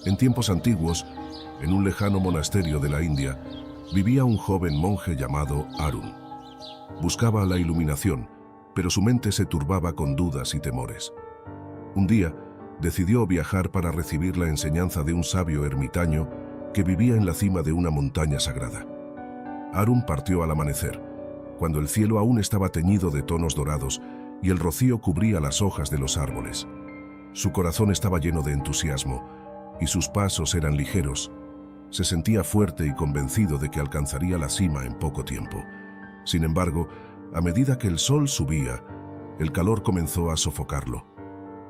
En tiempos antiguos, en un lejano monasterio de la India, vivía un joven monje llamado Arun. Buscaba la iluminación, pero su mente se turbaba con dudas y temores. Un día, decidió viajar para recibir la enseñanza de un sabio ermitaño que vivía en la cima de una montaña sagrada. Arun partió al amanecer, cuando el cielo aún estaba teñido de tonos dorados y el rocío cubría las hojas de los árboles. Su corazón estaba lleno de entusiasmo y sus pasos eran ligeros. Se sentía fuerte y convencido de que alcanzaría la cima en poco tiempo. Sin embargo, a medida que el sol subía, el calor comenzó a sofocarlo.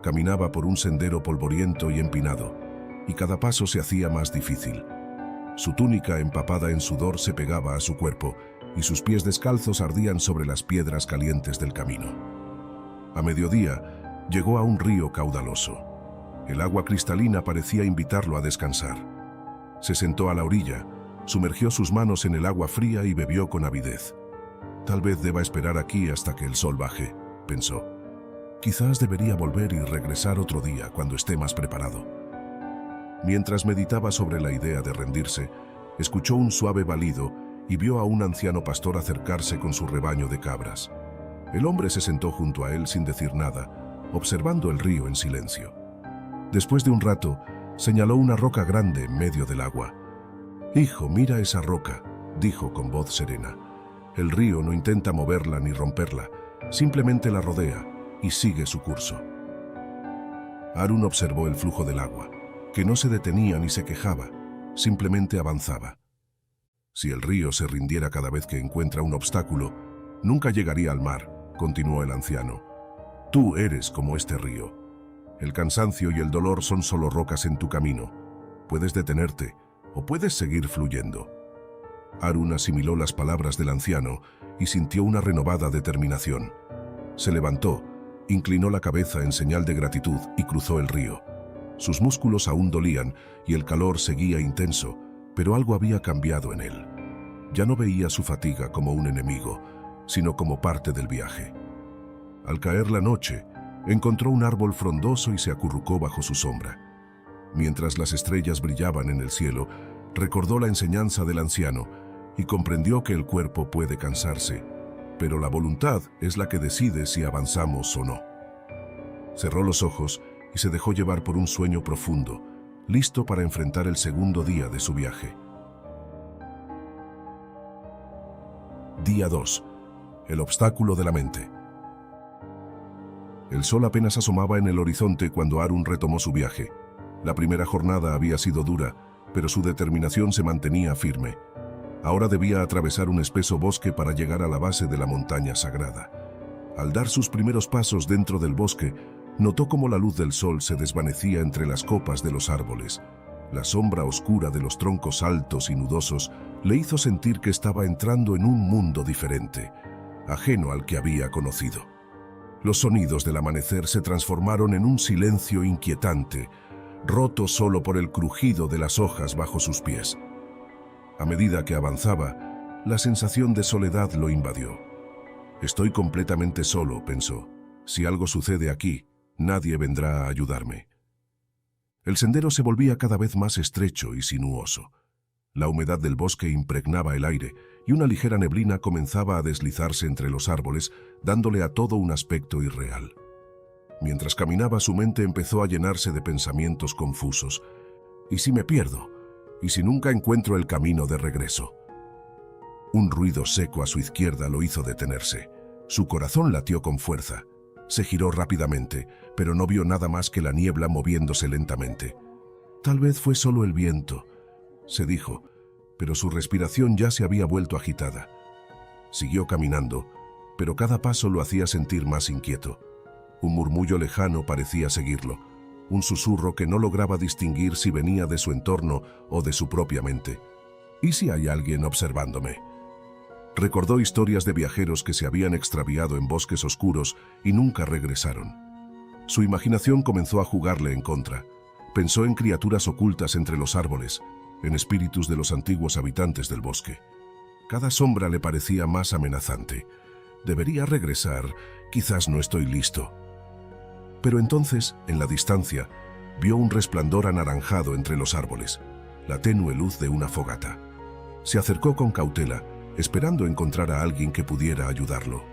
Caminaba por un sendero polvoriento y empinado, y cada paso se hacía más difícil. Su túnica empapada en sudor se pegaba a su cuerpo, y sus pies descalzos ardían sobre las piedras calientes del camino. A mediodía, llegó a un río caudaloso. El agua cristalina parecía invitarlo a descansar. Se sentó a la orilla, sumergió sus manos en el agua fría y bebió con avidez. Tal vez deba esperar aquí hasta que el sol baje, pensó. Quizás debería volver y regresar otro día cuando esté más preparado. Mientras meditaba sobre la idea de rendirse, escuchó un suave balido y vio a un anciano pastor acercarse con su rebaño de cabras. El hombre se sentó junto a él sin decir nada, observando el río en silencio. Después de un rato, señaló una roca grande en medio del agua. «Hijo, mira esa roca», dijo con voz serena. «El río no intenta moverla ni romperla, simplemente la rodea y sigue su curso». Arun observó el flujo del agua, que no se detenía ni se quejaba, simplemente avanzaba. Si el río se rindiera cada vez que encuentra un obstáculo, nunca llegaría al mar, continuó el anciano. Tú eres como este río. El cansancio y el dolor son solo rocas en tu camino. Puedes detenerte o puedes seguir fluyendo. Arun asimiló las palabras del anciano y sintió una renovada determinación. Se levantó, inclinó la cabeza en señal de gratitud y cruzó el río. Sus músculos aún dolían y el calor seguía intenso, pero algo había cambiado en él. Ya no veía su fatiga como un enemigo, sino como parte del viaje. Al caer la noche, encontró un árbol frondoso y se acurrucó bajo su sombra. Mientras las estrellas brillaban en el cielo, recordó la enseñanza del anciano y comprendió que el cuerpo puede cansarse, pero la voluntad es la que decide si avanzamos o no. Cerró los ojos y se dejó llevar por un sueño profundo, listo para enfrentar el segundo día de su viaje. Día 2. El obstáculo de la mente. El sol apenas asomaba en el horizonte cuando Arun retomó su viaje. La primera jornada había sido dura, pero su determinación se mantenía firme. Ahora debía atravesar un espeso bosque para llegar a la base de la montaña sagrada. Al dar sus primeros pasos dentro del bosque, notó cómo la luz del sol se desvanecía entre las copas de los árboles. La sombra oscura de los troncos altos y nudosos le hizo sentir que estaba entrando en un mundo diferente, ajeno al que había conocido. Los sonidos del amanecer se transformaron en un silencio inquietante, roto solo por el crujido de las hojas bajo sus pies. A medida que avanzaba, la sensación de soledad lo invadió. «Estoy completamente solo», pensó. «Si algo sucede aquí, nadie vendrá a ayudarme». El sendero se volvía cada vez más estrecho y sinuoso. La humedad del bosque impregnaba el aire y una ligera neblina comenzaba a deslizarse entre los árboles, dándole a todo un aspecto irreal. Mientras caminaba, su mente empezó a llenarse de pensamientos confusos. ¿Y si me pierdo? ¿Y si nunca encuentro el camino de regreso? Un ruido seco a su izquierda lo hizo detenerse. Su corazón latió con fuerza. Se giró rápidamente, pero no vio nada más que la niebla moviéndose lentamente. Tal vez fue solo el viento, se dijo, pero su respiración ya se había vuelto agitada. Siguió caminando, pero cada paso lo hacía sentir más inquieto. Un murmullo lejano parecía seguirlo, un susurro que no lograba distinguir si venía de su entorno o de su propia mente. ¿Y si hay alguien observándome? Recordó historias de viajeros que se habían extraviado en bosques oscuros y nunca regresaron. Su imaginación comenzó a jugarle en contra. Pensó en criaturas ocultas entre los árboles, en espíritus de los antiguos habitantes del bosque. Cada sombra le parecía más amenazante. Debería regresar, quizás no estoy listo. Pero entonces, en la distancia, vio un resplandor anaranjado entre los árboles, la tenue luz de una fogata. Se acercó con cautela, esperando encontrar a alguien que pudiera ayudarlo.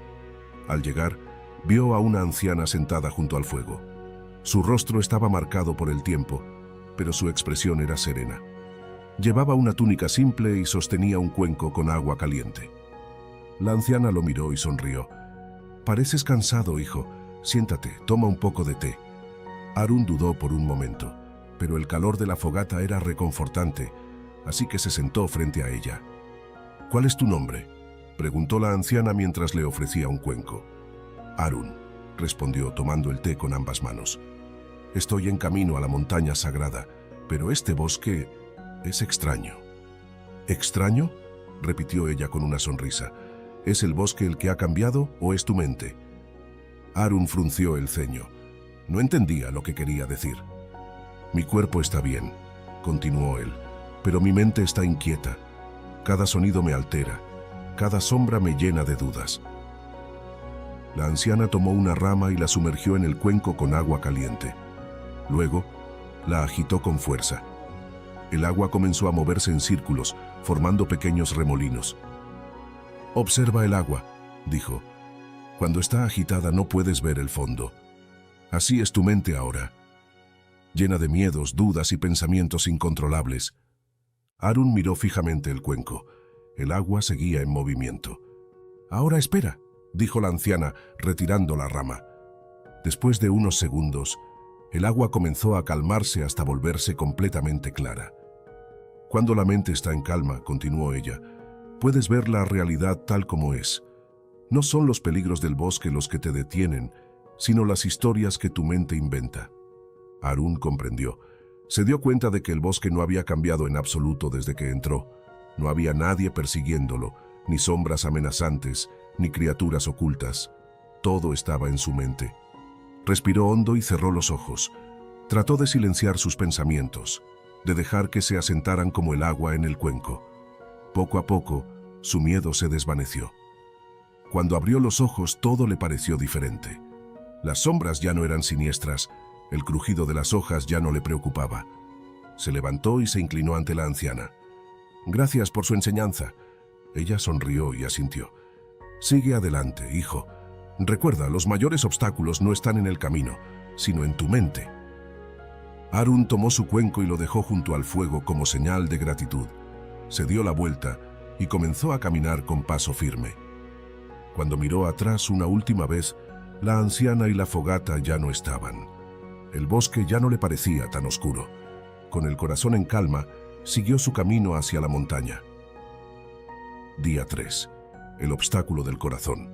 Al llegar, vio a una anciana sentada junto al fuego. Su rostro estaba marcado por el tiempo, pero su expresión era serena. Llevaba una túnica simple y sostenía un cuenco con agua caliente. La anciana lo miró y sonrió. «Pareces cansado, hijo. Siéntate, toma un poco de té». Arun dudó por un momento, pero el calor de la fogata era reconfortante, así que se sentó frente a ella. «¿Cuál es tu nombre?», preguntó la anciana mientras le ofrecía un cuenco. «Arun», respondió tomando el té con ambas manos. «Estoy en camino a la montaña sagrada, pero este bosque es extraño». «¿Extraño?», repitió ella con una sonrisa. «¿Es el bosque el que ha cambiado o es tu mente?». Arun frunció el ceño. No entendía lo que quería decir. «Mi cuerpo está bien», continuó él, «pero mi mente está inquieta. Cada sonido me altera, cada sombra me llena de dudas». La anciana tomó una rama y la sumergió en el cuenco con agua caliente. Luego, la agitó con fuerza. El agua comenzó a moverse en círculos, formando pequeños remolinos. «Observa el agua», dijo. «Cuando está agitada no puedes ver el fondo. Así es tu mente ahora, llena de miedos, dudas y pensamientos incontrolables». Arun miró fijamente el cuenco. El agua seguía en movimiento. «Ahora espera», dijo la anciana, retirando la rama. Después de unos segundos, el agua comenzó a calmarse hasta volverse completamente clara. «Cuando la mente está en calma», continuó ella, «puedes ver la realidad tal como es. No son los peligros del bosque los que te detienen, sino las historias que tu mente inventa». Arun comprendió. Se dio cuenta de que el bosque no había cambiado en absoluto desde que entró. No había nadie persiguiéndolo, ni sombras amenazantes, ni criaturas ocultas. Todo estaba en su mente. Respiró hondo y cerró los ojos. Trató de silenciar sus pensamientos, de dejar que se asentaran como el agua en el cuenco. Poco a poco, su miedo se desvaneció. Cuando abrió los ojos, todo le pareció diferente. Las sombras ya no eran siniestras, el crujido de las hojas ya no le preocupaba. Se levantó y se inclinó ante la anciana. «Gracias por su enseñanza». Ella sonrió y asintió. «Sigue adelante, hijo. Recuerda, los mayores obstáculos no están en el camino, sino en tu mente». Arun tomó su cuenco y lo dejó junto al fuego como señal de gratitud. Se dio la vuelta y comenzó a caminar con paso firme. Cuando miró atrás una última vez, la anciana y la fogata ya no estaban. El bosque ya no le parecía tan oscuro. Con el corazón en calma, siguió su camino hacia la montaña. Día 3. El obstáculo del corazón.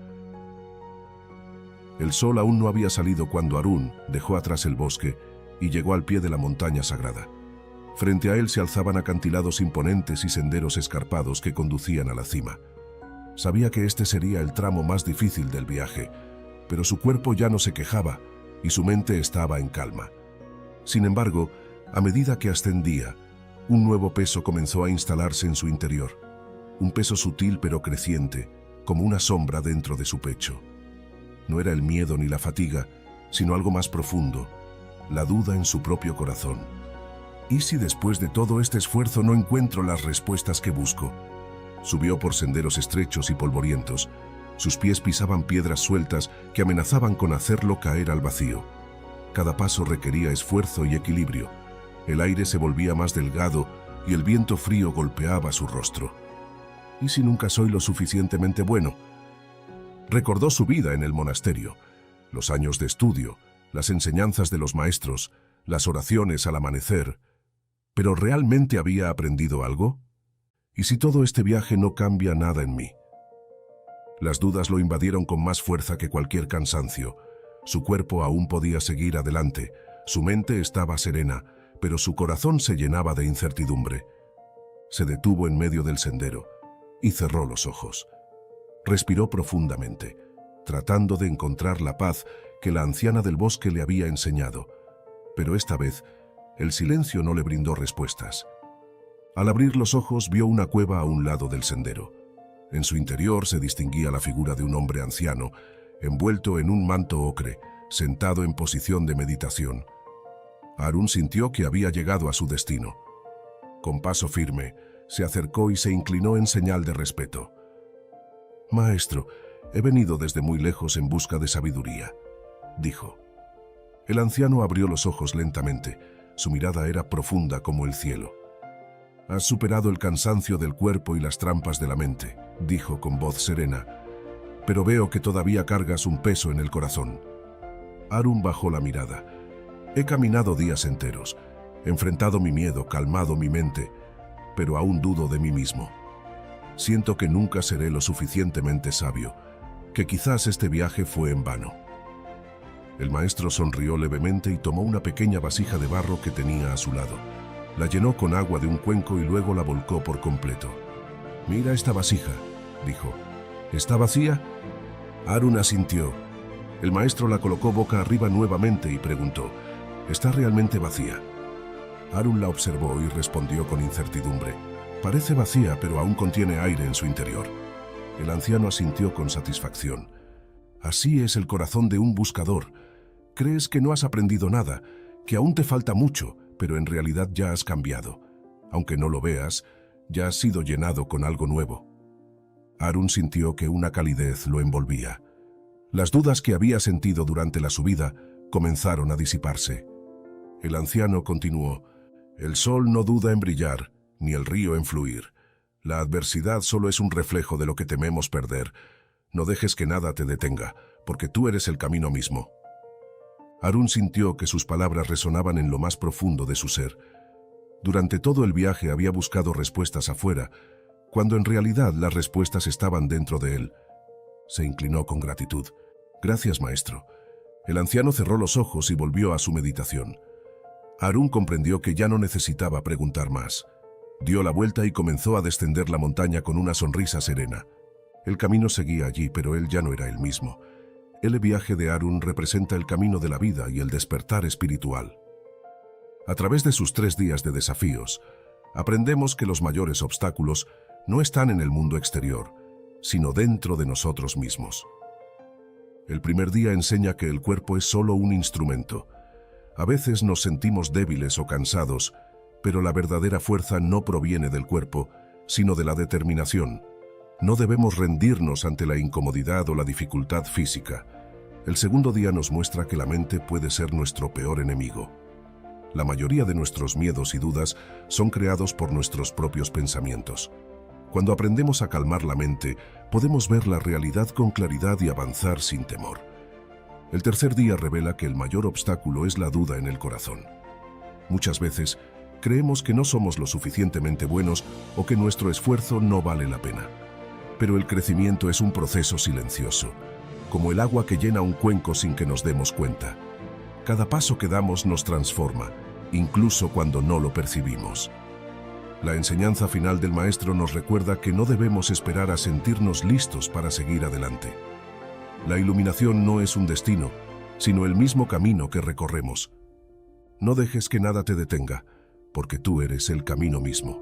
El sol aún no había salido cuando Arun dejó atrás el bosque y llegó al pie de la montaña sagrada. Frente a él se alzaban acantilados imponentes y senderos escarpados que conducían a la cima. Sabía que este sería el tramo más difícil del viaje, pero su cuerpo ya no se quejaba y su mente estaba en calma. Sin embargo, a medida que ascendía, un nuevo peso comenzó a instalarse en su interior. Un peso sutil pero creciente, como una sombra dentro de su pecho. No era el miedo ni la fatiga, sino algo más profundo, la duda en su propio corazón. ¿Y si después de todo este esfuerzo no encuentro las respuestas que busco? Subió por senderos estrechos y polvorientos. Sus pies pisaban piedras sueltas que amenazaban con hacerlo caer al vacío. Cada paso requería esfuerzo y equilibrio. El aire se volvía más delgado y el viento frío golpeaba su rostro. ¿Y si nunca soy lo suficientemente bueno? Recordó su vida en el monasterio, los años de estudio, las enseñanzas de los maestros, las oraciones al amanecer. ¿Pero realmente había aprendido algo? ¿Y si todo este viaje no cambia nada en mí? Las dudas lo invadieron con más fuerza que cualquier cansancio. Su cuerpo aún podía seguir adelante, su mente estaba serena, pero su corazón se llenaba de incertidumbre. Se detuvo en medio del sendero y cerró los ojos. Respiró profundamente, tratando de encontrar la paz que la anciana del bosque le había enseñado. Pero esta vez, el silencio no le brindó respuestas. Al abrir los ojos, vio una cueva a un lado del sendero. En su interior se distinguía la figura de un hombre anciano, envuelto en un manto ocre, sentado en posición de meditación. Harun sintió que había llegado a su destino. Con paso firme, se acercó y se inclinó en señal de respeto. «Maestro, he venido desde muy lejos en busca de sabiduría», dijo. El anciano abrió los ojos lentamente. Su mirada era profunda como el cielo. «Has superado el cansancio del cuerpo y las trampas de la mente», dijo con voz serena, «pero veo que todavía cargas un peso en el corazón». Harun bajó la mirada. «He caminado días enteros, enfrentado mi miedo, calmado mi mente, pero aún dudo de mí mismo. Siento que nunca seré lo suficientemente sabio, que quizás este viaje fue en vano». El maestro sonrió levemente y tomó una pequeña vasija de barro que tenía a su lado. La llenó con agua de un cuenco y luego la volcó por completo. «Mira esta vasija», dijo. «¿Está vacía?» Harun asintió. El maestro la colocó boca arriba nuevamente y preguntó, «¿Está realmente vacía?» Harun la observó y respondió con incertidumbre. «Parece vacía, pero aún contiene aire en su interior». El anciano asintió con satisfacción. «Así es el corazón de un buscador. Crees que no has aprendido nada, que aún te falta mucho, pero en realidad ya has cambiado. Aunque no lo veas, ya has sido llenado con algo nuevo». Harun sintió que una calidez lo envolvía. Las dudas que había sentido durante la subida comenzaron a disiparse. El anciano continuó, «El sol no duda en brillar, ni el río en fluir. La adversidad solo es un reflejo de lo que tememos perder. No dejes que nada te detenga, porque tú eres el camino mismo». Harun sintió que sus palabras resonaban en lo más profundo de su ser. Durante todo el viaje había buscado respuestas afuera, cuando en realidad las respuestas estaban dentro de él. Se inclinó con gratitud. «Gracias, maestro». El anciano cerró los ojos y volvió a su meditación. Harun comprendió que ya no necesitaba preguntar más. Dio la vuelta y comenzó a descender la montaña con una sonrisa serena. El camino seguía allí, pero él ya no era el mismo. El viaje de Harun representa el camino de la vida y el despertar espiritual. A través de sus 3 días de desafíos, aprendemos que los mayores obstáculos no están en el mundo exterior, sino dentro de nosotros mismos. El primer día enseña que el cuerpo es solo un instrumento. A veces nos sentimos débiles o cansados, pero la verdadera fuerza no proviene del cuerpo, sino de la determinación. No debemos rendirnos ante la incomodidad o la dificultad física. El segundo día nos muestra que la mente puede ser nuestro peor enemigo. La mayoría de nuestros miedos y dudas son creados por nuestros propios pensamientos. Cuando aprendemos a calmar la mente, podemos ver la realidad con claridad y avanzar sin temor. El tercer día revela que el mayor obstáculo es la duda en el corazón. Muchas veces, creemos que no somos lo suficientemente buenos o que nuestro esfuerzo no vale la pena. Pero el crecimiento es un proceso silencioso, como el agua que llena un cuenco sin que nos demos cuenta. Cada paso que damos nos transforma, incluso cuando no lo percibimos. La enseñanza final del maestro nos recuerda que no debemos esperar a sentirnos listos para seguir adelante. La iluminación no es un destino, sino el mismo camino que recorremos. No dejes que nada te detenga, porque tú eres el camino mismo.